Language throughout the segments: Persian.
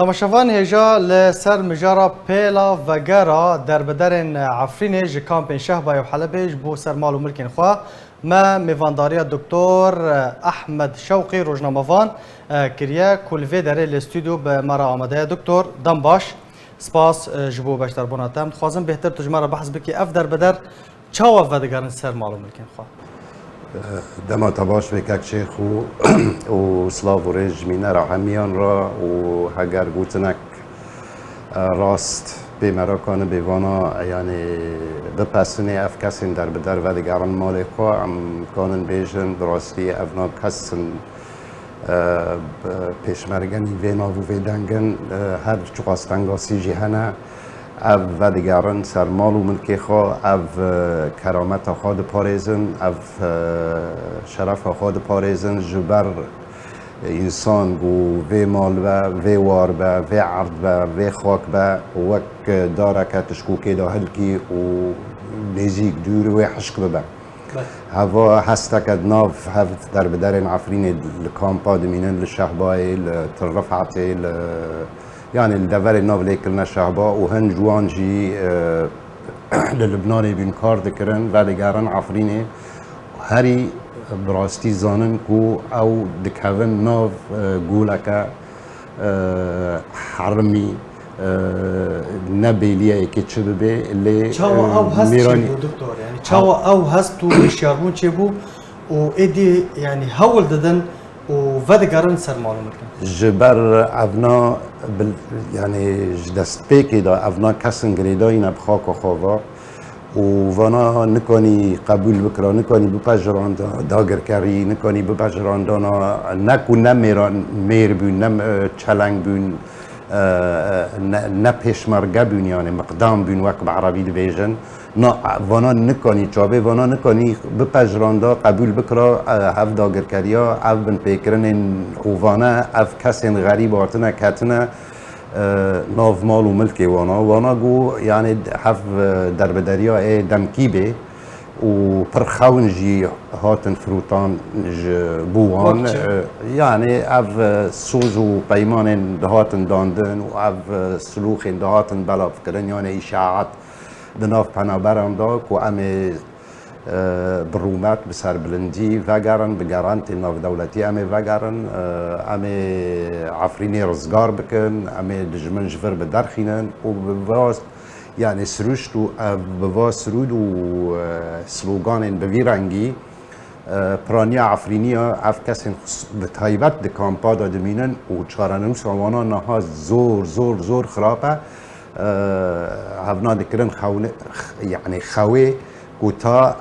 تماشاوان هجا لسر مجارا پیلا وگرا در بدرن عفرین جی کامپین شهبای و حلبیج بو سر مال و ملکین خواه ما میوانداری دکتر احمد شوقی روزنامه‌وان کریه کلوی داره الاستودیو به مرا آمده دکتر دم باش سپاس جبو بشتر بوناتم خوازم بهتر تجمع را بحث بکی اف در بدر چاو ودگارن سر مال و ملکین خواه دما تباش بکک شیخ و سلاو و ریج مینه را همیان را و هگر گوتنک راست به مراکان بیوانا یعنی بپسنه اف کسین در بدر و دیگران مال خواه ام کانن بیجن دراستی افنا کسین پیشمرگنی وینا و ویدنگن هر چقاستنگاسی جهنه او و دیگران سر مال و ملکی خواه او کرامت خود پاریزن او شرف خود پاریزن جبر انسان گو وی مال و وی وار با وی عرض با وی خاک با وک داره که تشکوکی دا هلکی و نزیک دور و حشق ببا هوا هسته که ناف هفت در بدرین عفرین لکامپا دمینن لشهبای لترفعتی يعني الدفر النوف ليكلنا الشعباء وهن جوان جي للبناني بين كار ذكرن وديگران عفريني هري براستي زانن كو او دكهون نوف قولك حرمي نبيليه كي تشبه اللي چاو او هست چه دكتور يعني چاو او هست تو بشيارمون چه بو و ادي يعني هول ددن وودگران سر معلوم کن. جبر افنا يعني دست پیکی دا افنا کسن گریدایی نبخاک و خواه و وانا نکنی قبول بکرا نکنی بپجران داگر کری نکنی بپجران دانا نکو نمیران میر بون نم چلنگ بون نه پیشمرگه بون یعنی مقدام بون وقت بعربی دبیجن نه وانا نکنی چابه وانا نکنی بپجراندا قبول بکرا هف داگر کریا اف بن پیکرن وانا اف کسین غریب آرتنه کتنه ناف مال و ملکی وانا گو یعنی هف در بدریا ای دمکی به و پرخون جی هاتن فروتان بوان يعني اف سوز و پیمان دهاتن داندن و اف سلوخ دهاتن بلاف کردن يعني اشاعات دناف پنابران دا کو امی برومت بسر بلندی وگرن بگرانت ناف دولتی امی وگرن امی عفرینی رزگار بکن امی دجمن جفر بدرخینن و بواست يعني سروشت و بواست سرود و سلوگان بویرنگی پرانیا عفرینیا اف کسین بتایبت دکامپا دادمینن و چارنم سوانا نها زور خرابه هفنا دكرن خونه يعني خوي كوتا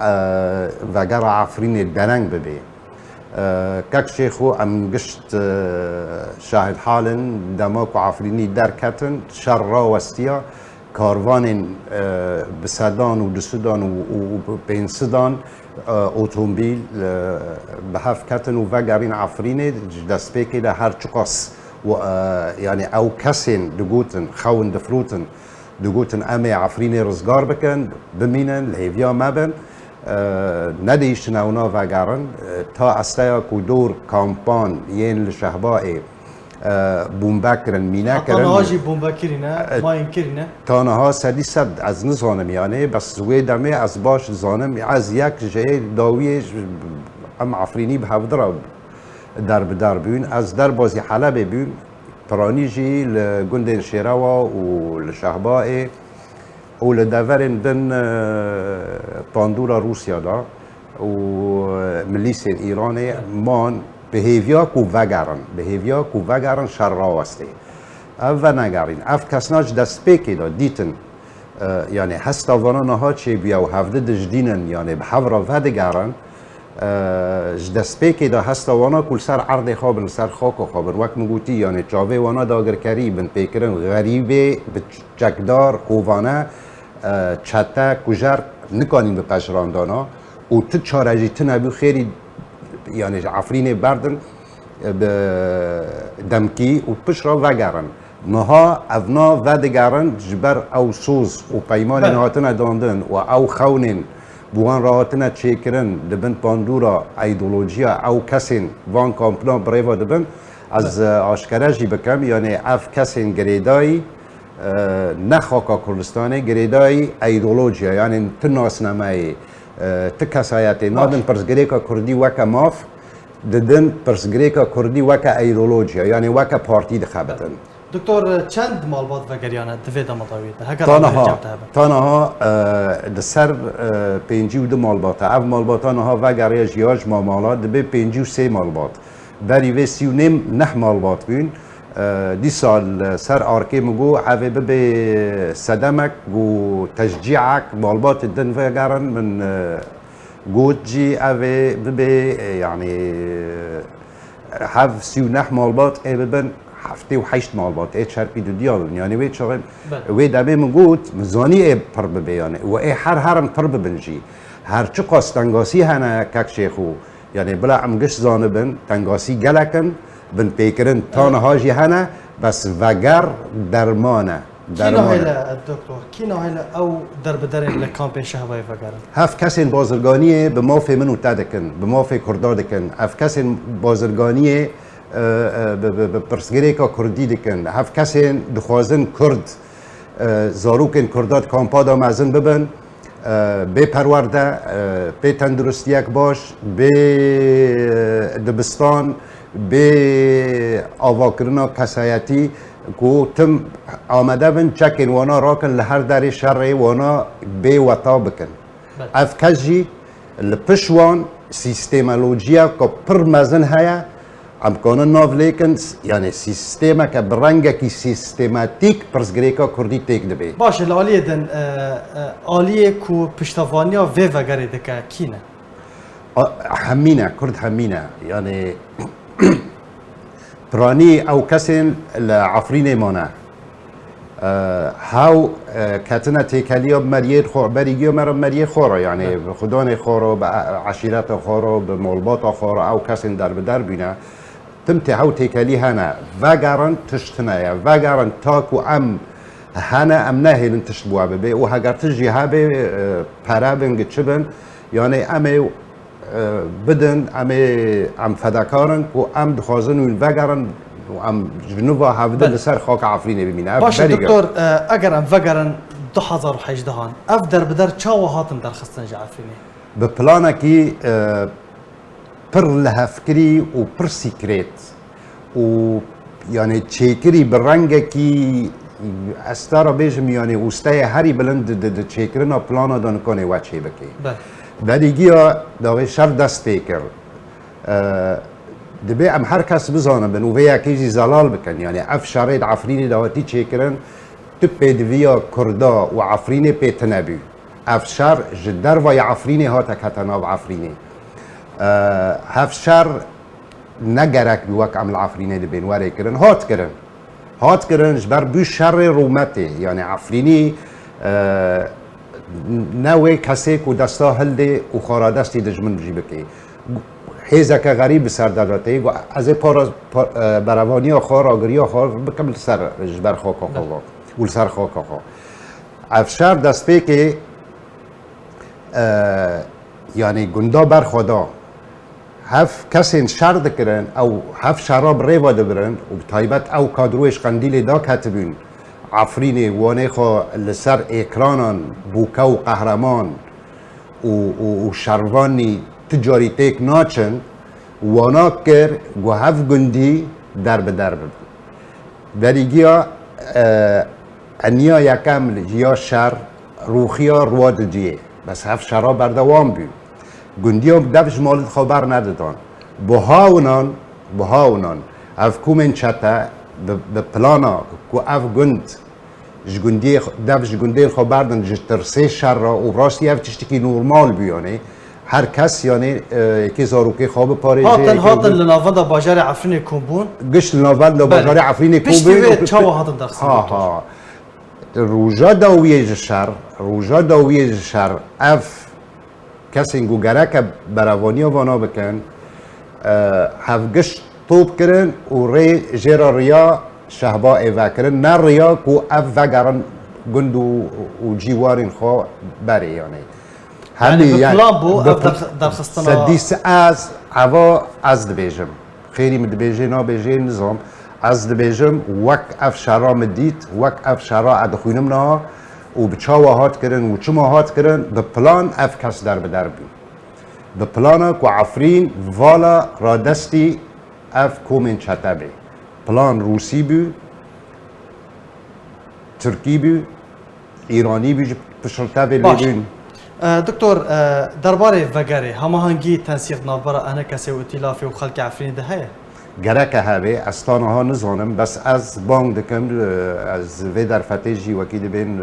وجر عفرين الدنگ ببي كاك شيخو ام قشت شاهد حالا دماك عفريني دركتن شر وستيا كاروان بسدان ودسودان وبين سودان اوتومبيل بحف كتن وفجرين عفريني دست بيكي هر چقاس و يعني او كسين دقوتن خون دفروتن دقوتن امي عفريني رزقار بكن بمينن لهيفيا مبن نديشتن اونا وگرن تا استايا كو دور كامبان ين لشهبائي بومبكرن مينا كرن تانا هاجي بومبكرينه ما ينكرينه تانا ها سدي سد از نزانم يعني بس وي دمي از باش زانم از يك جاي داويش ام عفريني بهفدرا در بدر بون از در بازی حلب بون پرانیجی لگند شیراوا و لشهباء و لدورن دن پاندورا روسیا دا و ملیسین ایران مان بهیویا کو وگرن شر راوسته او نگرین اف کسناج دست پیکی دا دیتن یعنی هستا وانا نها چه بیا و هفده دجدینن یعنی بحورا ودگرن دست پیکی دا هستا وانا کل سر عرض خوابن سر خاک و خوابن وقت مگوتی یعنی چاوه وانا داگر کری بن پیکرن غریبه چکدار خووانا چته کجر نکانیم به پشراندانا و تو چارجی تنبی خیلی یعنی عفرین بردن دمکی و پشرا وگرن نها افنا ودگرن جبر او سوز و پیمان نهاتن داندن و او خونن بوان راهاتنا چیکرن دبن پاندورا ایدولوژیا او کسین وان کامپنا بریوا دبن از آشکارجی بکم یعنی اف کسین گریدایی نه خاکا کردستانه گریدایی ایدولوژیا یعنی تناسنامه تکسایتی نادن پرسگریکا کردی وکا ماف ددن پرسگریکا کردی وکا ایدولوژیا یعنی وکا پارتی دخابتن دکتور چند مالبات و گریانه دویده مطاویده؟ تانها دسر 52 مالبات اف مالبات تانها و گریه جیاج مامالات دبی 53 مالبات بری و 39 نه مالبات بین دی سال سر آرکی مگو عوی ببی صدمک و تشجیعک مالبات دن و گرن من گوت جی عوی ببی یعنی هف 39 مالبات ای ببن هفته و 8 مالبات ای چرپی دو دیالن یعنی وی چغل وی دبی مگوت مزانی ای پر ببی یعنی و ای هرم پر ببنجی هر چه قاستنگاسی هنه کک شیخو یعنی بلا امگش زانبن تنگاسی گلکن بن پیکرن تانها جی هنه بس وگر درمانه کی نهیله دکتر کی نهیله او در بدرین لکامپین شهبای وگرن هف کسین بازرگانیه به مافی منو تدکن به مافی کردادکن هف کسین بازرگانیه به پرسگریکا کردی دکن هف کسین دخوازن کرد زاروکن کرداد کامپادا مزن ببن به پرورده به تندرستیک باش به دبستان به آواکرنا کسایتی کو تم آمده بن چکن وانا راکن لهر داری شرعی وانا به وطا بکن افکجی لپشوان سیستمالوجیا که پر مزن هیا امکان ناف لیکن یعنی سیستما که برنگه کی سیستماتیک پرسگریکا کردی تیک دبی باشه لالیه دن آلیه کو پشتوانیا و وگره دکه کینه همینه کرد همینه یعنی برانی او کسین لعفرین مانه هاو کتنا تیکالیا مریه خور بریگیو مرا مریه خوره یعنی خدان خوره به عشیرت خوره به مولبات خوره او کسین در بدر بینه تمتی هاو تیکالی هنه وگرن تشتنه وگرن تاکو ام هنه ام نهیلن تشتبوه ببی و هگر تجی هبه پرابنگ چبن یعنی امه بدن ام فداکارن و ام دخوازن و وگرن و ام جنوبا هفته لسر خاک عفرینه ببینه باشه دکتور اگر ام وگرن 2018 هان اف در بدر چاو هاتن در خستن جا عفرینه به پلانه کی پر لهفکری و پر سیکریت و یعنی چیکری برنگه کی استارا بیجم یعنی اوستای هری بلند چیکرنا پلانا دان کنه و چی بکی بدیگیا داوی شر دست پیکر دبی ام هر کس بزانه بن و ویا کیجی زلال بکن یعنی اف شرید عفرینی داوتی چیکرن تبی دویا کردا و عفرینی پیتنبی اف شر جدر و عفرینی هاتا کتناب عفرینی هف شر نگرک بوک عمل عفرینی دبین وری کرن هات کرن جبر بو شر رومتی یعنی عفرینی نوی کسی که دستا هلده و خورا دستی دجمن بجی بکی حیزه که غریب سر داده و از بروانی آخار آگری آخار بکم سر جبر خاک آخار و سر خاک آخار افشار دست پی که یعنی گندا بر خدا هف کسی شرد کرن او هف شراب ریوا دبرن و بطایبت او کادروش قندیل دا کتبین عفرینی وانه خو لسر اکرانان بوکا و قهرمان و شروانی تجاری تیک ناچن وانا کر و هف گندی در بدر ببن دریگیا انیا یکم یا شر روخیا رواد جیه بس هف شرا بردوام بی گندی هم دفش مالد خبر ندادن بهاونان هف کومن چطه به پلانا کو اف گند جگندی دفش جگندی خبر دن جترسه شر را و راستی اف تشتکی نورمال بیانه هر کس یعنی که زاروکی خواب پاریجه هاتن لنافندا باجار عفرین کومبون گشت لنافندا باجار عفرین کومبون پشتی چاو هاتن درخص روژا داویه شر اف کسی گوگره که بروانی وانا بکن هفگشت توب کرن و ری جرا ریا شهبا ایوه کرن نه ریا کو اف وگرن گند و جیوارین خوا بری یعنی بپلان بو اف درخستنا سدیس از عوا از دبیجم خيري من دبيجي نا بيجي نظام از دبيجم وك اف شرا مديت وك اف شرا ادخوين منها وبتشاوى هات كرن وچما هات كرن ببلان اف كس در بدربي ببلانك وعفرين فالا رادستي اف كومن شتابي بلان روسي بو تركي بو ايراني بو بشرتابي لبين دكتور درباري فقري هماهنگی تنسيق نافبرا انا كسي واتلافي وخلق عفرين ده هيا گرک هاوی استانها نزانم بس از بانگ دکم از وی در فتیجی وکی دبین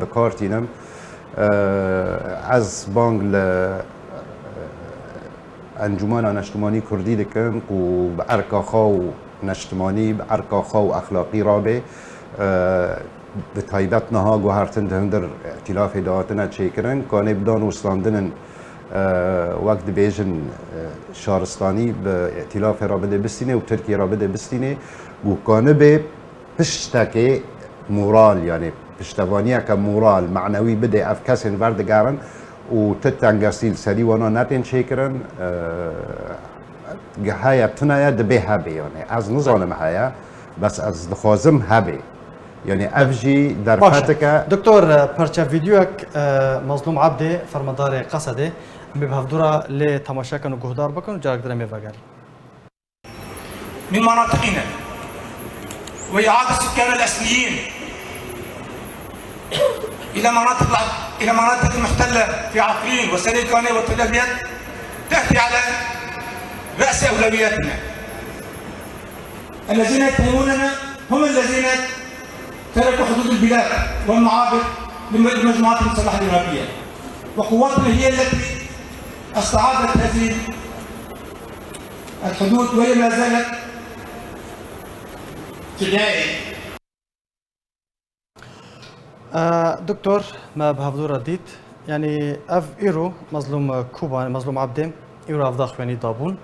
بکارتینم از بانگ انجمن نشتمانی کردی دکم و بعرکاخا و نشتمانی بعرکاخا و اخلاقی رابه به تایبت نها گوهرتن دهندر ائتلاف دهاتنا چیکرن کانه بدان وستاندنن وقت بیجن شارستانی به ائتلاف رابطه بستینه و ترکیه رابطه بستینه و کانه به پشتک مورال یعنی پشتوانیه که مورال معنوی بده اف کسین وردگارن و تتنگستیل سری وانا نتین چیکرن هیا تنایا دبه هبه یعنی از نظام هیا بس از دخوازم هبه يعني افجي در فاتك دكتور برشا فيديوك مظلوم عبدي فرمداري قصدي بهفدورا لتماشاكن وجهدار بكن جارك درامي فاقر من مناطقنا وإعادة السكان الأصليين إلى مناطق المحتلة في عفرين وسريكاني وتلبيات تأتي على رأس أولوياتنا. الذين يتهموننا هم الذين تركوا حدود البلاد والمعابر للمجموعات المسلحة الإرهابية، وقواتنا هي التي استعادت هذه الحدود وهي ما زالت تدعي. دكتور ما بهفدورا ديت يعني اف ايرو مظلوم كوبا مظلوم عبدي ايرو افضاخ يعني دابون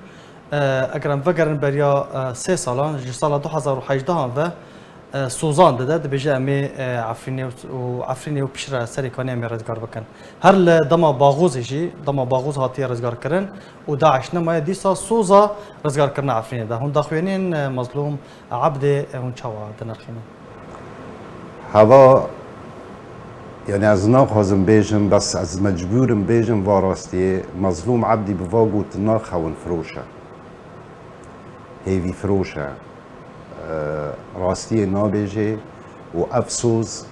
اگرم وگرن بریا 3 سالان جی سال 2018 و سوزان داده بجه امی عفرینی و پیشرا سری کانی امی رزگار بکن هر دما باغوز جی دما باغوز هاتی رزگار کرن و داعش نمای دیسا سوزا رزگار کرن عفرینی ده هون داخوینین مظلوم عبدی هون چاوا دنرخینه هوا يعني از ناخذم بيجم بس از مجبورم بيجم وراستي مظلوم عبدي بواقوت ناخون فروشه هيفي فروشه راستي نابيجي وافسوس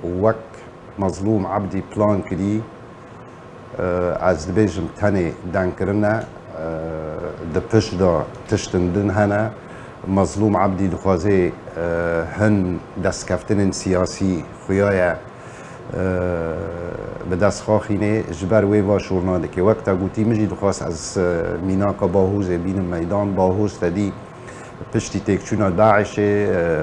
وك مظلوم عبدي بلان كدي از بيجم تاني دانكرنا دبش دا تشتندن هنا مظلوم عبدي دخوازي هن دست كفتن سياسي خيايا به دست خواخینه جبر وی و شورناده که وقتا گوتی مجید خواست از میناکا باهوز بین میدان باهوز تدی پشتی تکچونا داعش یعنی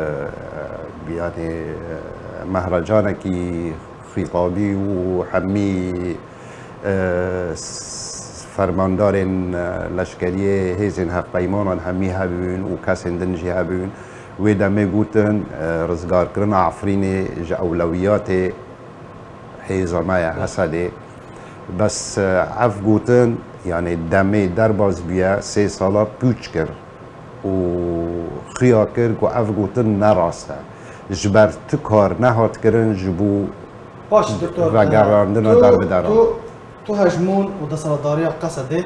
مهرجانه کی خطابی و همی فرماندار لشکری هیزن هفت پیمانان همی هبون و کسین دنجی هبون و دمه گوتن رزگار کرن عفرین جا اولویات هيزا مايا حسدي بس عف قوتن يعني دمي درباز بيا 3 سالا بوچكر و خياكر و عف قوتن نراستا جبر تكار نهات كرن جبو باش دكتور وگراندنا در بدران تو هجمون و دسالداريا قصدي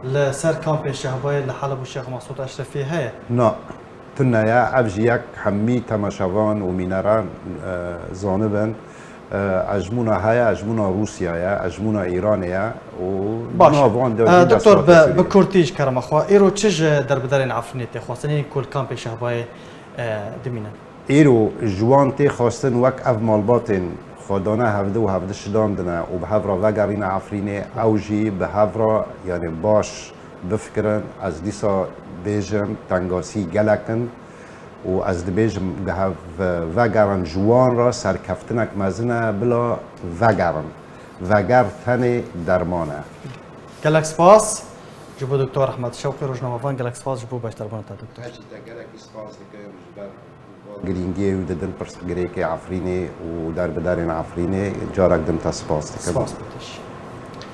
لسر كامب الشهباي لحلب الشيخ مسعود اشرفي هي نا تنايا عفجيك حمي تماشوان و مينران زانبن اجمونا هيا اجمونا روسيا يا اجمونا ايران يا و دكتور بكورتيج كرم اخوا ايرو تشج درب دارين عفنيتي خواستني كل كامب شهباي دمينا ايرو جوانتي خواستن وك اف مالباتن خدانا هفده و هفده شدان دنا و بهفرا وگرین عفرینه اوجی بهفرا يعني باش بفكرن از دیسا بیجم تنگاسی گلکن و از دبیجم ده وگرن جوان را سرکفتنک مزنه بلا وگر تن درمانه گلکس پاس جبو دکتور احمد شوقی روزنامه‌وان گلکس پاس جبو باش دربانه تا دکتور هاجی تا گلکس پاس دکتور گرینگی و ددن پرس گریک عفرینه و در بدارین عفرینه جارک دم تا سپاس دکتور